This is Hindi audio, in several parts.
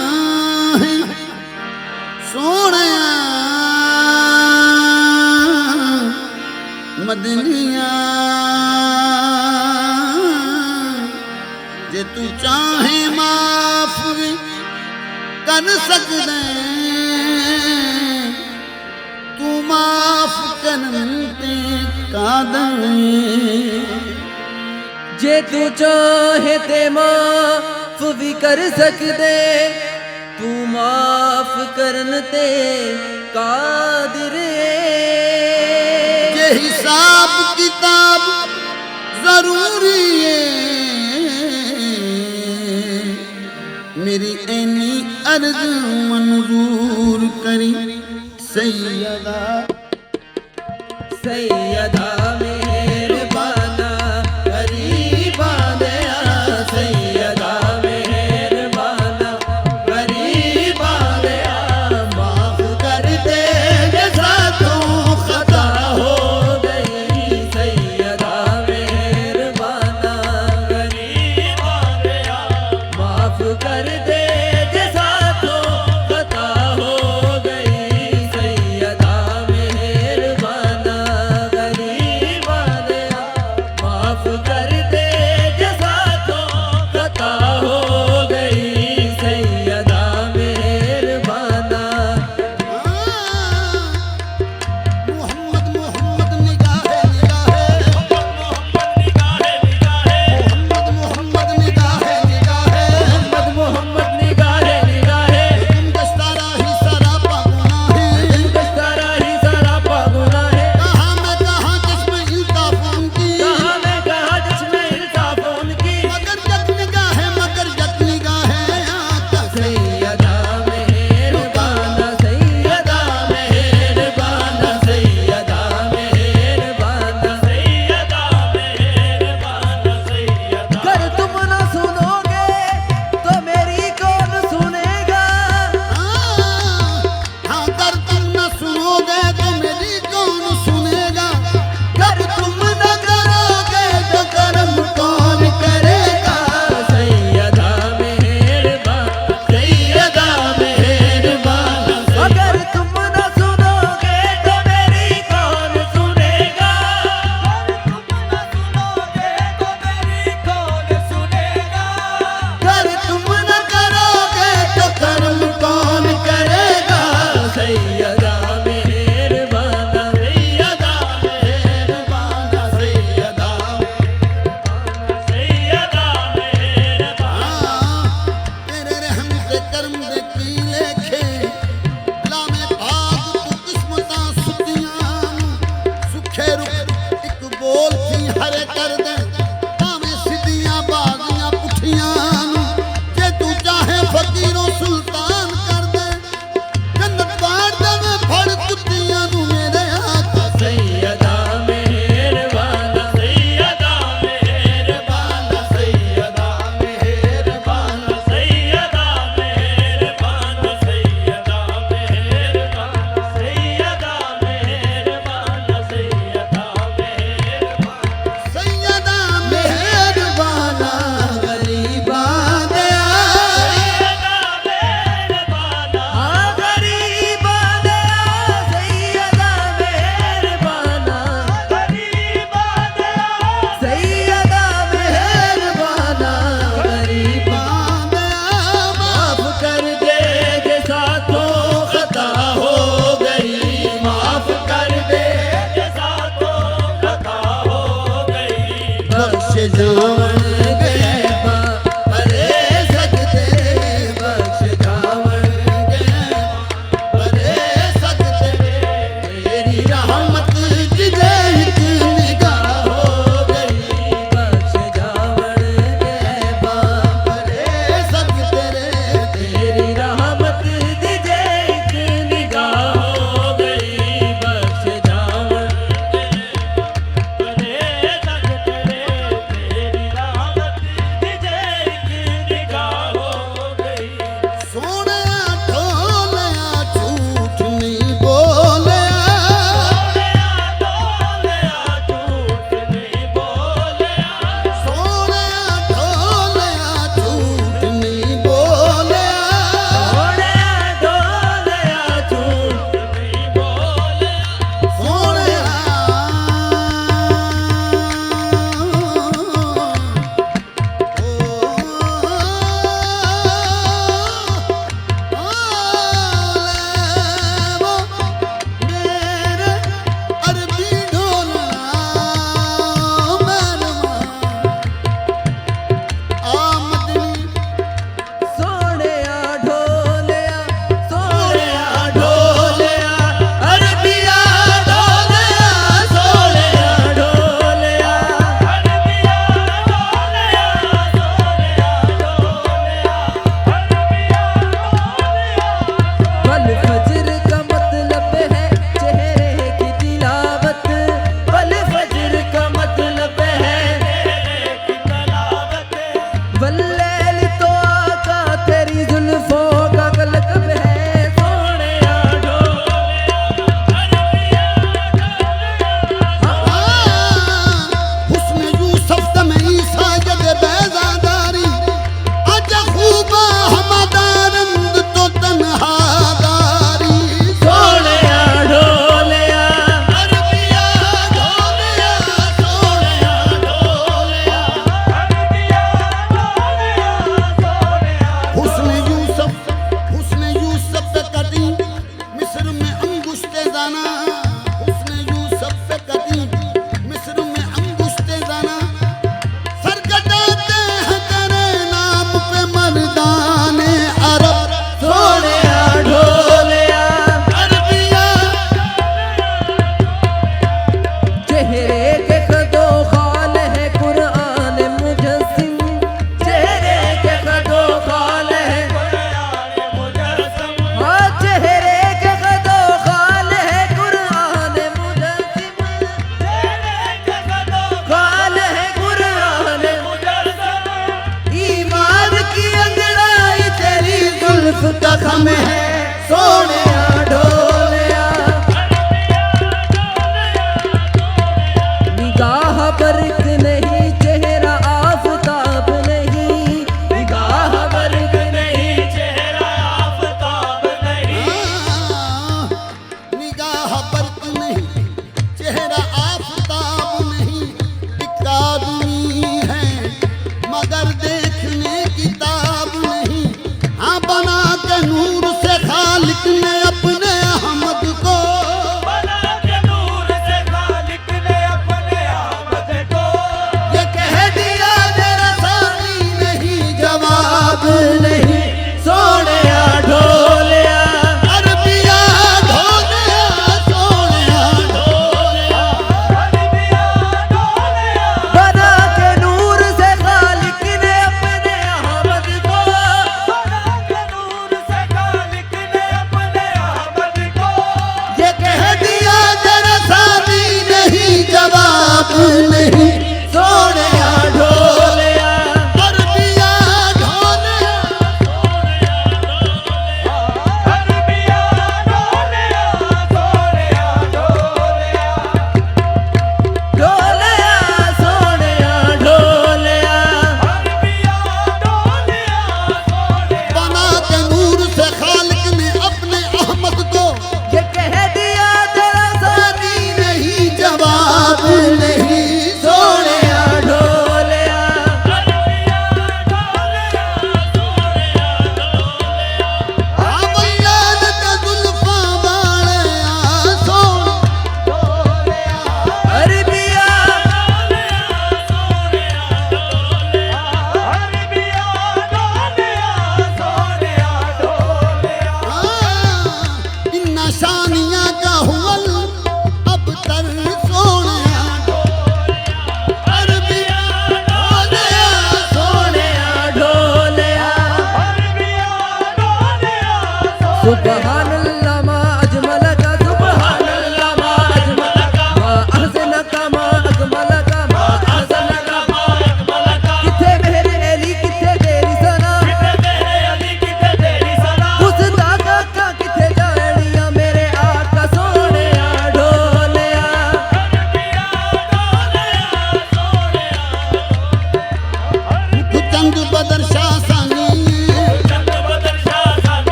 चाहे सोने मदनिया जे तू चाहे माफ भी कर सकदे तू माफ करते कादर जे तू चाहे ते माफ भी कर सकदे तू माफ करन ते कादिर ये हिसाब किताब जरूरी है मेरी ऐनी अर्ज मंजूर करी सैयदा सैयदा मेहरबाना गरीबा दया सैयदा मेहरबाना गरीबा दया माफ कर दे जैसा तू खता हो गई सैयदा मेहरबाना गरीबा दया माफ कर दे जैसा तू खता हो गई सैयदा मेहरबाना गरीबा दया माफ कर दे जैसा तो खता हो गई सैयदा मेहरबाना मोहम्मद मोहम्मद निगाहे निगाहे मोहम्मद निगाहे निगाहे मोहम्मद मोहम्मद निगाहे निगाहे तुम दस्तारा ही सरापा गुनाह है दस्तारा ही सरापा गुनाह है कहाँ मैं कहाँ जिसमें इंसाफ उनकी कहाँ मैं कहाँ जिसमें इंसाफ उनकी मगर जत निगाहे आका सैयदा मेहरबाना सैयदा मेहरबाना सैयदा मेहरबाना सैयदा मेहरबाना सैयदा अगर तुम न सुनोगे तो मेरी कौन सुनेगा हाँ कर तुम न सुनोगे तो मेरी कौन सुनेगा अगर तुम न करोगे तो कर्म कौन करेगा सैयदा मेहरबाना सैयदा मेहरबाना अगर तुम न सुनोगे तो मेरी कौन सुनेगा अगर तुम न करोगे तो कर्म कौन करेगा सैयदा मेहरबाना सैयदा मेहरबाना सैयदा सैयदा मेहरबाना तेरे रहम से कर्म दे की लेखे लामे भाग तू किस्मतां सुतियां सुखे रुख एक बोल थी हरे कर दे भावें सिद्धियां बागियां पुठियां जे तू चाहे फकीरों सुल्तान कर दे जन्नत बाड़ दे फड़ कुत्तियां नू मेरे आका सैयदा मेहरबाना सैयदा मेहरबाना सैयदा मेहरबाना सैयदा मेहरबाना सैयदा मेहरबाना सैयदा मेहरबाना सैयदा मेहरबाना सैयदा हम है सोने ढोलिया। निगाह बर्क नहीं चेहरा आफताब नहीं, निगाह बर्क नहीं चेहरा आफताब नहीं, निगाह बर्क नहीं चेहरा आफताब नहीं। एक आदमी है मगर देखने किताब नहीं। हाँ बना के नूर से खालिक ने अपने अहमद को, बना के नूर से खालिक ने अपने आमद को, ये कह दिया तेरा सानी नहीं जवाब नहीं सोने ढोलिया। अरबिया ढोलिया सोने ढोलिया। अरबिया ढोलिया, बना के नूर से खालिक ने अपने अहमद को, बना के नूर से खालिक ने अपने आमद को, ये कह दिया जरा सानी नहीं जवाब नहीं सोने ढोलिया। अरबिया ढोलिया अरबिया ढोलिया, सोनिया ढोलिया, ढोलिया सोनिया ढोलिया। अरबिया ढोलिया, सोनिया बना के नूर से खालिक ने अपने अहमद को, ये कह दिया तेरा सानी नहीं जवाब नहीं सोने ढोलिया। अरबिया ढोलिया, सोनिया ढोलिया, अवलाद का जुल्फा वाले सोने अरबिया इन निशानियां का हुअल अब तर सोने अरबिया ढोलिया सोने ढोलिया। सुबहानल्लाह मा अजमल का, सुबहानल्लाह मा अजमल का, मा अहसन का, मा अकमल का, मा अहसन का। किथे मेरे अली किथे तेरी सना, उस दागा का किथे जानिया मेरे आका सोने ढोलिया। चंद बदर शाह सानी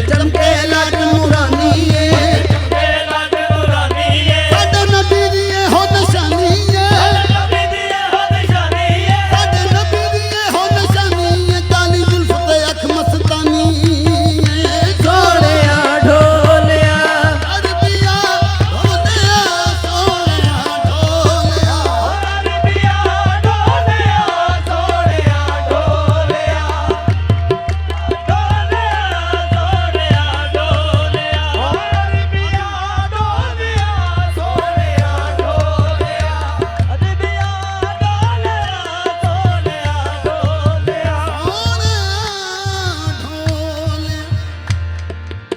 चमके लाट नूरानी साडे नबी दी हो निशानी साडे नबी दी हो निशानी काली जुल्फ ते अख मस्तानी सोने ढोलिया अरबिया ढोलिया सोने ढोलिया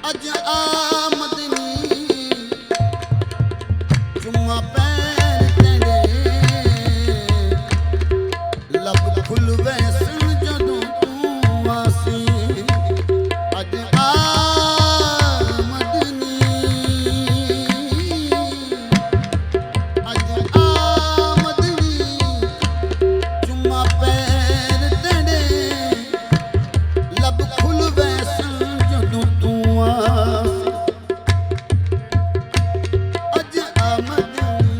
अज आमदनी चुम्मा पैर तेरे लब फुल वैसन जदों तू आसी। अज आमदनी अज आमदनी चुम्मा पैर तेरे लब फुल वैसन जदों तू आसी। अज आमदनी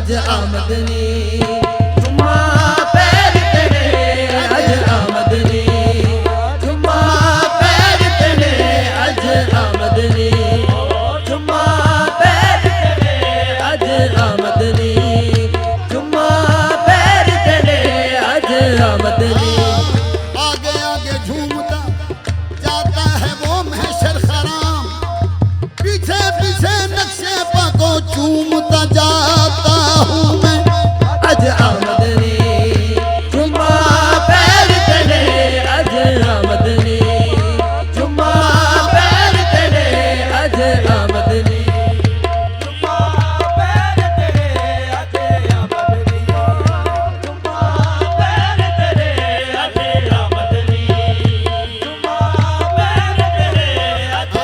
अज आमदनी जुम्मा पैर तेरे अज आमदनी जुम्मा पैर तेरे अज आमदनी जुम्मा पैर तेरे अज आमदनी जुम्मा पैर तेरे अज आमदनी आगे आगे झूमता जाता है वो महशर खराम, पीछे पीछे नक्शे पा को चूमता जाता हूँ मैं। अज आमदनी जुम्मा पैर तेरे अज आमदनी जुम्मा पैर तेरे अज आमदनी जुम्मा पैर तेरे अज आमदनी जुम्मा पैर तेरे अज आमदनी जुम्मा पैर तेरे अज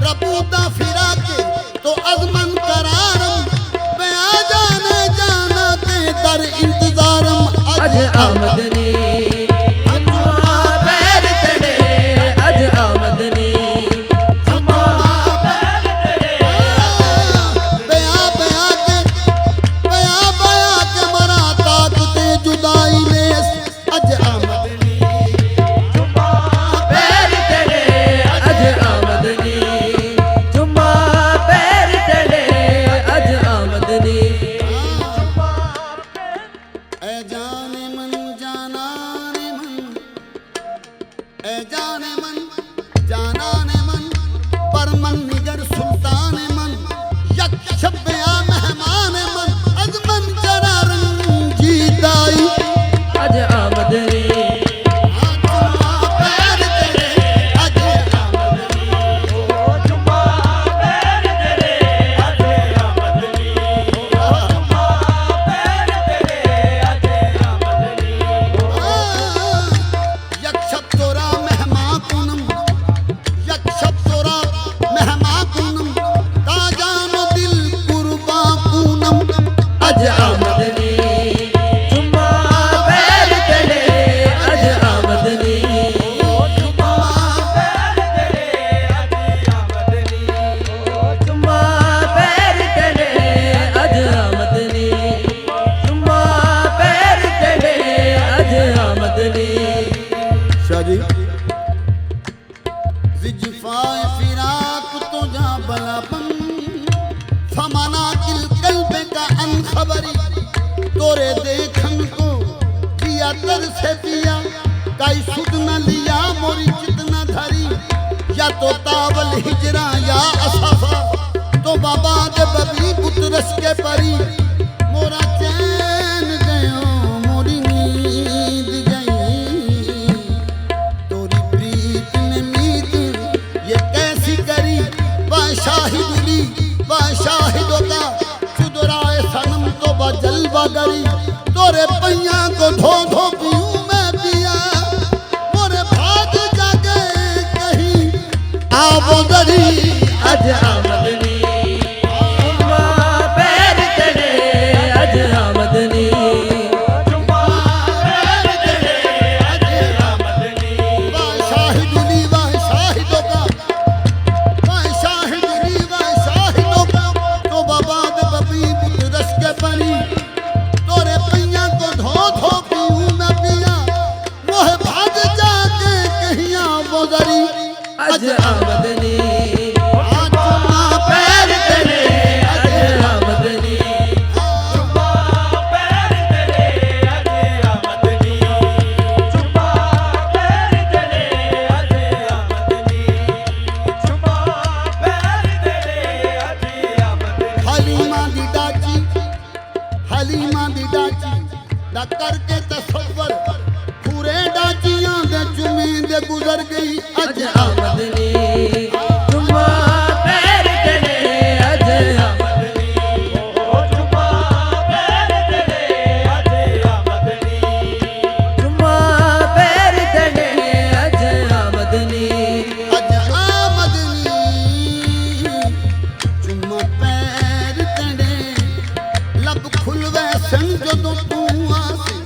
रबूता फिरा के तो अज़मन करारम, मैं आ जाने जाना के दर इंतजारम। अज आमदनी जुम्मा पैर तेरे अज आमदनी जुम्मा पैर तेरे बया बया के मरा ताकते जुदाई ने अज आमदनी जुम्मा पैर तेरे अज आमदनी जुम्मा पैर तेरे अज आमदनी ए जाने मन जानाने मन, ए जाने मन जानाने मन, बरमन निगर सुल्तान मन, यक शब या मेहमान मन, अजमन जरा रंजीदाई। अज आमदनी पैर तेरे अज आमदनी जुम्मा पैर तेरे अज आमदनी जुम्मा पैर तेरे अज आमदनी यक शब तोरा मेहमा कुनम, यक शब तोरा मेहमा कुनम, ताजान दिल कुर्बा कुनम। अज आमदनी जुम्मा पैर तेरे अज आमदनी जुम्मा पैर तेरे अज आमदनी जुम्मा पैर तेरे अज आमदनी जुम्मा पैर तेरे अज आमदनी शाजी जिफाए फिराक तो जा बलापन, फमाना किल कल्बे का अनखबरी, तोरे देखन को पिया तर से पिया, काई सुध न लिया मोरी चित न धरी, या तो तावल हिजरा या असफा, तो बाबा दे बबी बुतरस के परी, मोरा चैन गयो मोरी नींद गई, तोरी प्रीत ने मीत ये कैसी करी, बाशाहिदुली बाशाहिदों का चुदराए सनम तो बजलवा गरी, तोरे पैया को धो धो पीऊं मैं पिया, मोरे भाग जागे कहीं आवो दरी। अज आमदनी जुम्मा पैर तेरे अज आमदनी जुम्मा पैर तेरे अज आमदनी बाशाहिदुली बाशाहिदों का बाशाहिदुली बाशाहिदों का तो बाबा दे बबी बुतरस के परी, तोरे पैया को धो धो पीऊं मैं पिया, मोहे भाग जाके कहीं आवो दरी। अज आमदनी जुम्मा पैर तेरे अज आमदनी जुम्मा पैर तेरे अज आमदनी जुम्मा पैर तेरे अज आमदनी जुम्मा पैर तेरे अज आमदनी हलीमा दी डाची दा करके तसव्वुर पूरे डाचियां दे चुमे दे गुजर गई अज अज आमदनी जुम्मा पैर तेरे अज आमदनी जुम्मा पैर तेरे अज आमदनी जुम्मा पैर तेरे अज आमदनी अज आमदनी चुम्मा पैर तेरे लब खुलवे सन जदों तू आसी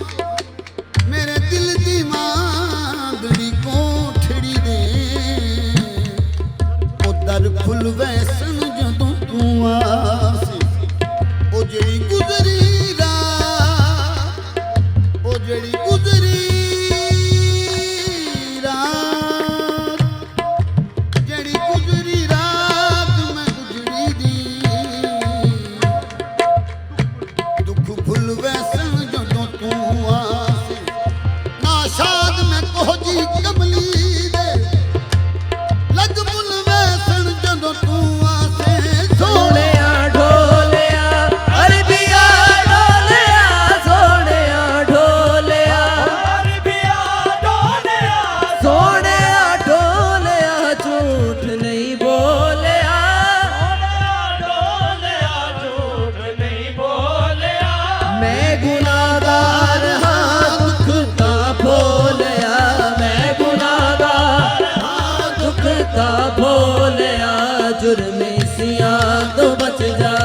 बच जा